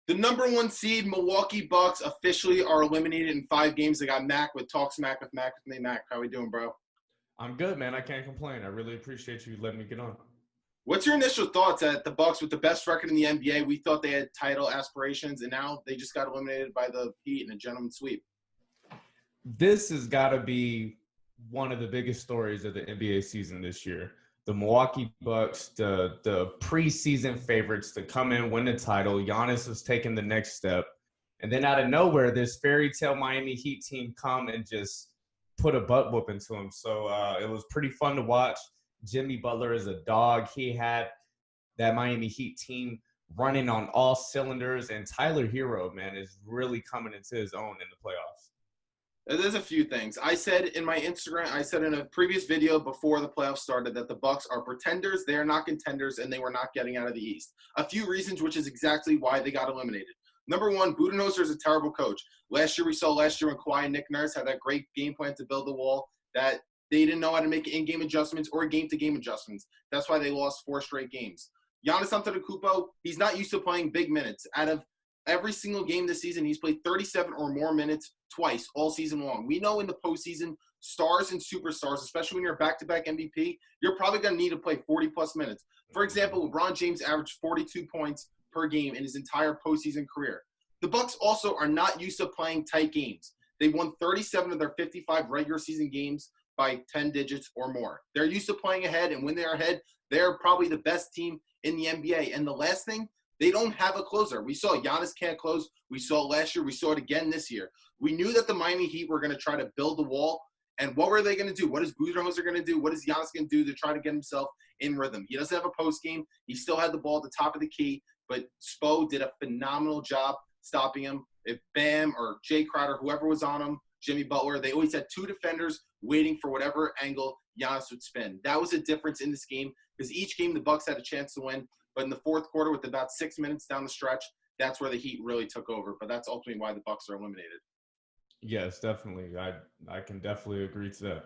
The number one seed, Milwaukee Bucks, officially are eliminated in 5 games. They got Mac with Talk Smack with Mac with me. Mac, how we doing, bro? I'm good, man. I can't complain. I really appreciate you letting me get on. What's your initial thoughts at the Bucks with the best record in the NBA? We thought they had title aspirations, and now they just got eliminated by the Heat in a gentleman's sweep. This has got to be one of the biggest stories of the NBA season this year. The Milwaukee Bucks, the preseason favorites to come in, win the title. Giannis was taking the next step. And then out of nowhere, this fairy tale Miami Heat team come and just put a butt whooping to him. So it was pretty fun to watch. Jimmy Butler is a dog. He had that Miami Heat team running on all cylinders. And Tyler Hero, man, is really coming into his own in the playoffs. There's a few things. I said in my Instagram, I said in a previous video before the playoffs started that the Bucks are pretenders, they are not contenders, and they were not getting out of the East. A few reasons, which is exactly why they got eliminated. Number one, Budenholzer is a terrible coach. We saw last year when Kawhi and Nick Nurse had that great game plan to build the wall that they didn't know how to make in-game adjustments or game-to-game adjustments. That's why they lost 4 straight games. Giannis Antetokounmpo, he's not used to playing big minutes. Out of every single game this season, he's played 37 or more minutes twice all season long. We know in the postseason, stars and superstars, especially when you're a back-to-back MVP, you're probably going to need to play 40-plus minutes. For example, LeBron James averaged 42 points per game in his entire postseason career. The Bucks also are not used to playing tight games. They won 37 of their 55 regular season games by 10 digits or more. They're used to playing ahead, and when they're ahead, they're probably the best team in the NBA. And the last thing, they don't have a closer. We saw Giannis can't close. We saw it last year. We saw it again this year. We knew that the Miami Heat were going to try to build the wall. And what were they going to do? What is Budenholzer going to do? What is Giannis going to do to try to get himself in rhythm? He doesn't have a post game. He still had the ball at the top of the key, but Spo did a phenomenal job stopping him. If Bam or Jay Crowder, whoever was on him, Jimmy Butler, they always had 2 defenders waiting for whatever angle Giannis would spin. That was a difference in this game because each game the Bucks had a chance to win. But in the fourth quarter, with about 6 minutes down the stretch, that's where the Heat really took over. But that's ultimately why the Bucks are eliminated. Yes, definitely. I can definitely agree to that.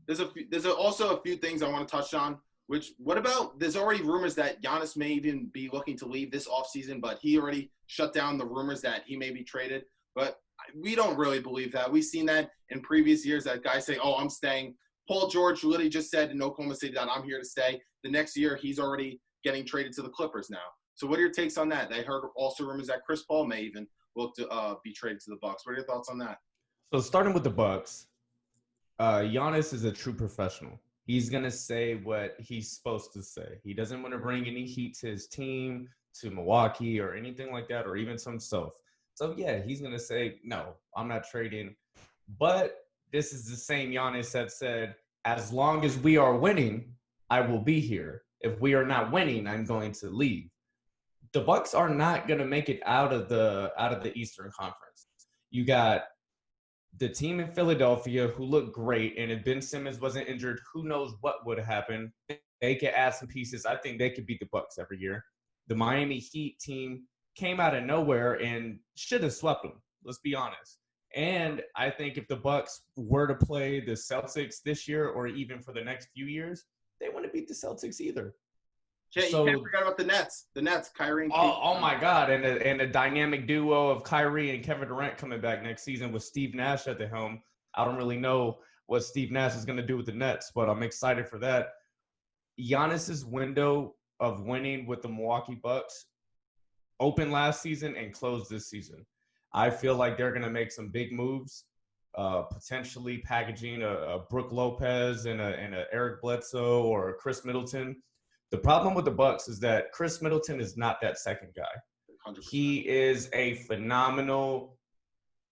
There's also a few things I want to touch on. There's already rumors that Giannis may even be looking to leave this offseason, but he already shut down the rumors that he may be traded. But we don't really believe that. We've seen that in previous years that guys say, oh, I'm staying. Paul George literally just said in Oklahoma City that I'm here to stay. The next year, he's already getting traded to the Clippers now. So what are your takes on that? I heard also rumors that Chris Paul may even look to be traded to the Bucks. What are your thoughts on that? So starting with the Bucks, Giannis is a true professional. He's going to say what he's supposed to say. He doesn't want to bring any heat to his team, to Milwaukee or anything like that, or even to himself. So, yeah, he's going to say, no, I'm not trading. But this is the same Giannis that said, as long as we are winning, I will be here. If we are not winning, I'm going to leave. The Bucks are not going to make it out of the Eastern Conference. You got the team in Philadelphia who looked great, and if Ben Simmons wasn't injured, who knows what would happen. They could add some pieces. I think they could beat the Bucks every year. The Miami Heat team came out of nowhere and should have swept them. Let's be honest. And I think if the Bucks were to play the Celtics this year or even for the next few years, they wouldn't beat the Celtics either. You can't forget about the Nets. The Nets, Kyrie and KD. Oh my God. And a dynamic duo of Kyrie and Kevin Durant coming back next season with Steve Nash at the helm. I don't really know what Steve Nash is going to do with the Nets, but I'm excited for that. Giannis's window of winning with the Milwaukee Bucks opened last season and closed this season. I feel like they're going to make some big moves, potentially packaging a Brook Lopez and a Eric Bledsoe or a Chris Middleton. The problem with the Bucks is that Chris Middleton is not that second guy. 100%. He is a phenomenal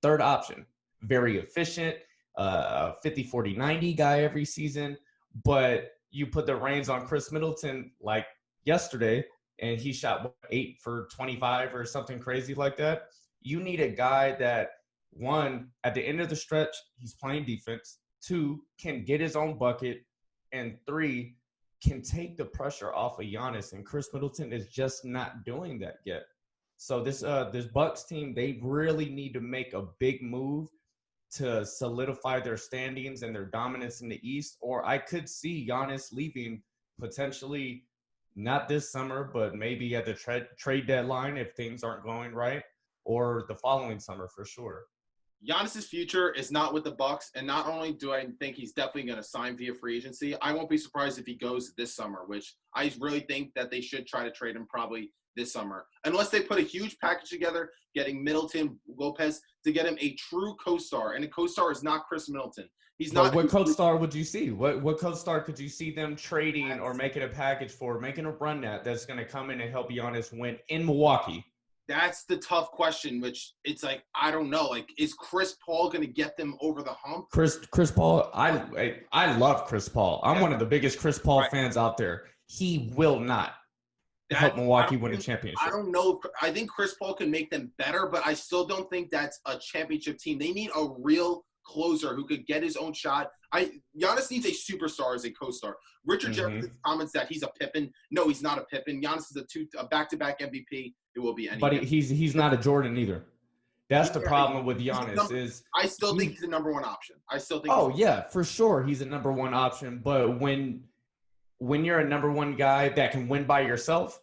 third option, very efficient, 50-40-90 guy every season. But you put the reins on Chris Middleton like yesterday, and he shot 8 for 25 or something crazy like that. You need a guy that, 1, at the end of the stretch, he's playing defense, 2, can get his own bucket, and 3, can take the pressure off of Giannis. And Chris Middleton is just not doing that yet. So this Bucks team, they really need to make a big move to solidify their standings and their dominance in the East, or I could see Giannis leaving potentially Not this summer, but maybe at the trade deadline if things aren't going right, or the following summer for sure. Giannis's future is not with the Bucks, and not only do I think he's definitely going to sign via free agency, I won't be surprised if he goes this summer, which I really think that they should try to trade him probably this summer, unless they put a huge package together, getting Middleton, Lopez to get him a true co-star, and a co-star is not Chris Middleton. He's not. What co-star would you see? What co-star could you see them trading or making a package for, making a run that's going to come in and help Giannis win in Milwaukee? That's the tough question, which it's like, I don't know. Like, is Chris Paul going to get them over the hump? Chris Paul, I love Chris Paul. I'm one of the biggest Chris Paul fans out there. He will not help Milwaukee win a championship. I don't know. I think Chris Paul can make them better, but I still don't think that's a championship team. They need a real closer who could get his own shot. Giannis needs a superstar as a co-star. Richard Jefferson comments that he's a Pippen. No, he's not a Pippen. Giannis is a back-to-back MVP. It will be anything. But he's not a Jordan either. That's the problem with Giannis. I still think he's the number one option. I still think. Oh yeah, for sure, he's a number one option. But when you're a number one guy that can win by yourself,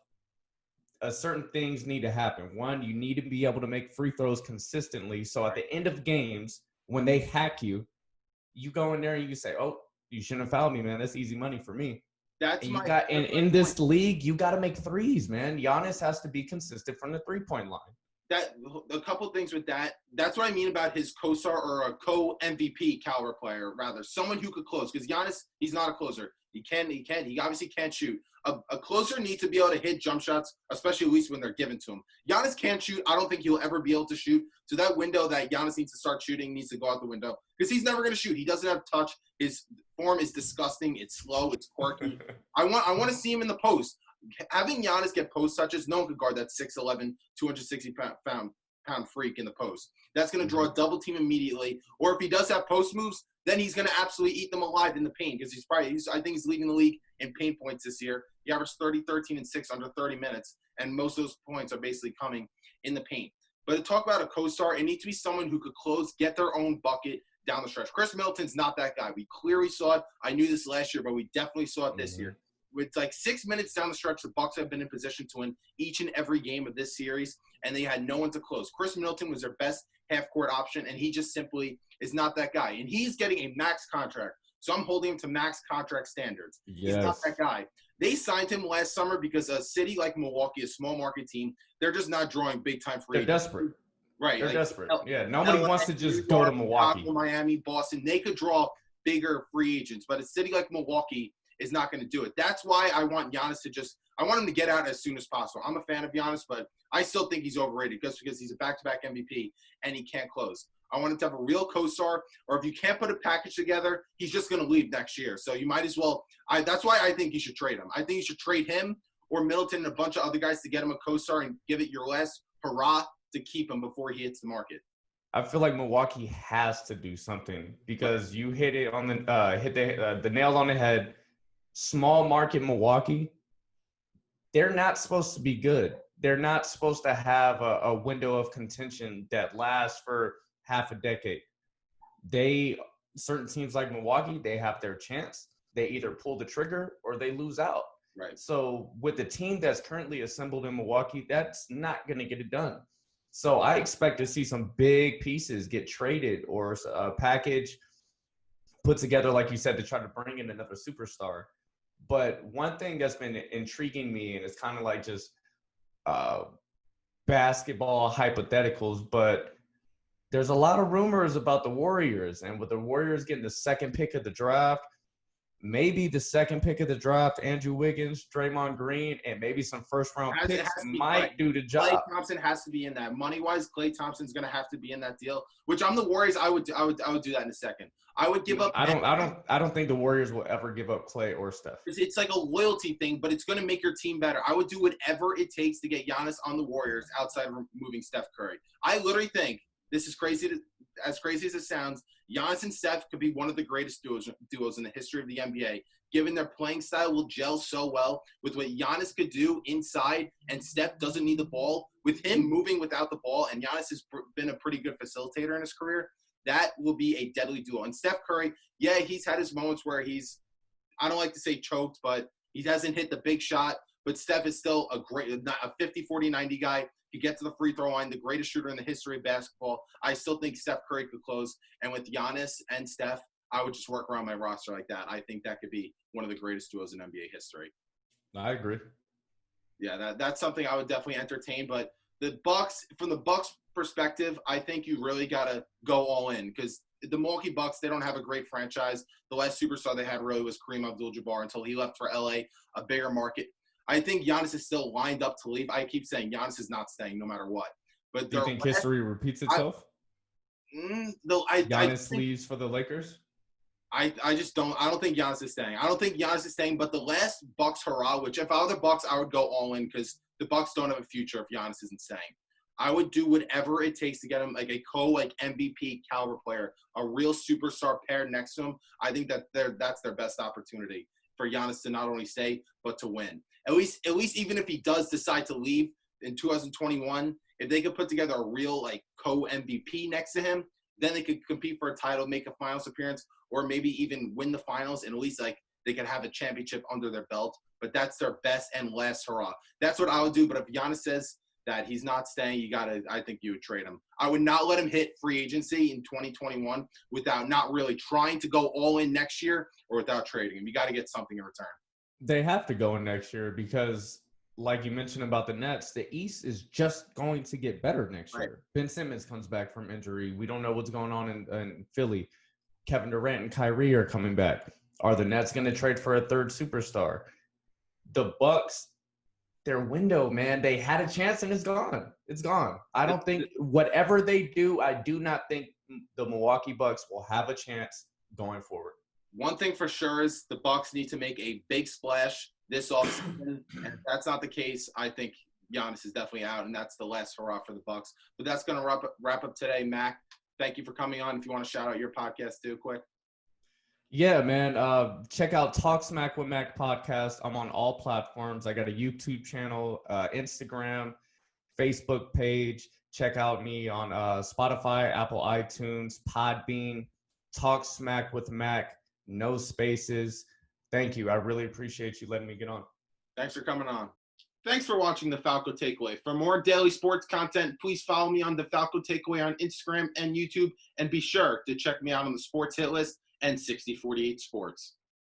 certain things need to happen. One, you need to be able to make free throws consistently. So at the end of games, when they hack you, you go in there and you say, "Oh, you shouldn't have fouled me, man. That's easy money for me." In this league, you got to make threes, man. Giannis has to be consistent from the 3-point line. That a couple things with that. That's what I mean about his co-star or a co-MVP caliber player, rather someone who could close. Because Giannis, he's not a closer. He obviously can't shoot. A closer needs to be able to hit jump shots, especially at least when they're given to him. Giannis can't shoot. I don't think he'll ever be able to shoot. So that window that Giannis needs to start shooting needs to go out the window because he's never going to shoot. He doesn't have touch. His form is disgusting. It's slow. It's quirky. I want to see him in the post. Having Giannis get post touches, no one could guard that 6'11", 260-pound freak in the post. That's going to draw a double team immediately. Or if he does have post moves, then he's going to absolutely eat them alive in the paint because I think he's leading the league in paint points this year. He averaged 30, 13, and 6 under 30 minutes, and most of those points are basically coming in the paint. But to talk about a co-star, it needs to be someone who could close, get their own bucket down the stretch. Chris Middleton's not that guy. We clearly saw it. I knew this last year, but we definitely saw it this year. With like 6 minutes down the stretch, the Bucks have been in position to win each and every game of this series, and they had no one to close. Chris Middleton was their best half-court option, and he just simply is not that guy. And he's getting a max contract, so I'm holding him to max contract standards. Yes. He's not that guy. They signed him last summer because a city like Milwaukee, a small market team, they're just not drawing big-time free agents. They're desperate. Right. They're desperate. Yeah, nobody wants to just go to Milwaukee. Miami, Boston, they could draw bigger free agents, but a city like Milwaukee is not going to do it. That's why I want Giannis I want him to get out as soon as possible. I'm a fan of Giannis, but I still think he's overrated just because he's a back-to-back MVP and he can't close. I want him to have a real co-star, or if you can't put a package together, he's just going to leave next year. So you might as well – that's why I think you should trade him. I think you should trade him or Middleton and a bunch of other guys to get him a co-star and give it your last hurrah to keep him before he hits the market. I feel like Milwaukee has to do something because you hit it on the nail on the head. Small market Milwaukee, they're not supposed to be good. They're not supposed to have a window of contention that lasts for half a decade. Certain teams like Milwaukee, they have their chance. They either pull the trigger or they lose out. Right. So with the team that's currently assembled in Milwaukee, that's not going to get it done. So I expect to see some big pieces get traded or a package put together, like you said, to try to bring in another superstar. But one thing that's been intriguing me, and it's kind of like just basketball hypotheticals, but there's a lot of rumors about the Warriors. And with the Warriors getting the second pick of the draft, maybe the second pick of the draft, Andrew Wiggins, Draymond Green, and maybe some first-round picks might do the job. Klay Thompson has to be in that. Money-wise, Klay Thompson's going to have to be in that deal. Which I'm the Warriors. I would do that in a second. I would give up. I don't think the Warriors will ever give up Klay or Steph. It's like a loyalty thing, but it's going to make your team better. I would do whatever it takes to get Giannis on the Warriors outside of removing Steph Curry. I literally think this is crazy. As crazy as it sounds, Giannis and Steph could be one of the greatest duos in the history of the NBA, given their playing style will gel so well with what Giannis could do inside, and Steph doesn't need the ball. With him moving without the ball, and Giannis has been a pretty good facilitator in his career, that will be a deadly duo. And Steph Curry, yeah, he's had his moments where I don't like to say choked, but he hasn't hit the big shot. but Steph is still a 50, 40, 90 guy. He gets to the free throw line, the greatest shooter in the history of basketball. I still think Steph Curry could close. And with Giannis and Steph, I would just work around my roster like that. I think that could be one of the greatest duos in NBA history. I agree. Yeah, that's something I would definitely entertain. But the Bucks, from the Bucks perspective, I think you really got to go all in because the Milwaukee Bucks, they don't have a great franchise. The last superstar they had really was Kareem Abdul-Jabbar until he left for LA, a bigger market. I think Giannis is still lined up to leave. I keep saying Giannis is not staying no matter what. But do you think history repeats itself? Giannis leaves for the Lakers? I don't think Giannis is staying. I don't think Giannis is staying, but the last Bucks hurrah, which if I were the Bucks, I would go all in because the Bucks don't have a future if Giannis isn't staying. I would do whatever it takes to get him like a MVP caliber player, a real superstar paired next to him. I think that's their best opportunity for Giannis to not only stay, but to win. At least even if he does decide to leave in 2021, if they could put together a real like co-MVP next to him, then they could compete for a title, make a finals appearance, or maybe even win the finals, and at least like they could have a championship under their belt. But that's their best and last hurrah. That's what I would do. But if Giannis says that he's not staying, I think you would trade him. I would not let him hit free agency in 2021 without not really trying to go all in next year or without trading him. You got to get something in return. They have to go in next year because, like you mentioned about the Nets, the East is just going to get better next year. Ben Simmons comes back from injury. We don't know what's going on in Philly. Kevin Durant and Kyrie are coming back. Are the Nets going to trade for a third superstar? The Bucks, their window, man, they had a chance and it's gone. It's gone. I don't think whatever they do, I do not think the Milwaukee Bucks will have a chance going forward. One thing for sure is the Bucks need to make a big splash this offseason, and if that's not the case, I think Giannis is definitely out, and that's the last hurrah for the Bucks. But that's going to wrap up today, Mac. Thank you for coming on. If you want to shout out your podcast too, quick. Yeah, man. Check out Talk Smack with Mac podcast. I'm on all platforms. I got a YouTube channel, Instagram, Facebook page. Check out me on Spotify, Apple iTunes, Podbean. Talk Smack with Mac. No spaces. Thank you. I really appreciate you letting me get on. Thanks for coming on. Thanks for watching the Falco Takeaway. For more daily sports content, please follow me on the Falco Takeaway on Instagram and YouTube, and be sure to check me out on the Sports Hit List and 6048 Sports.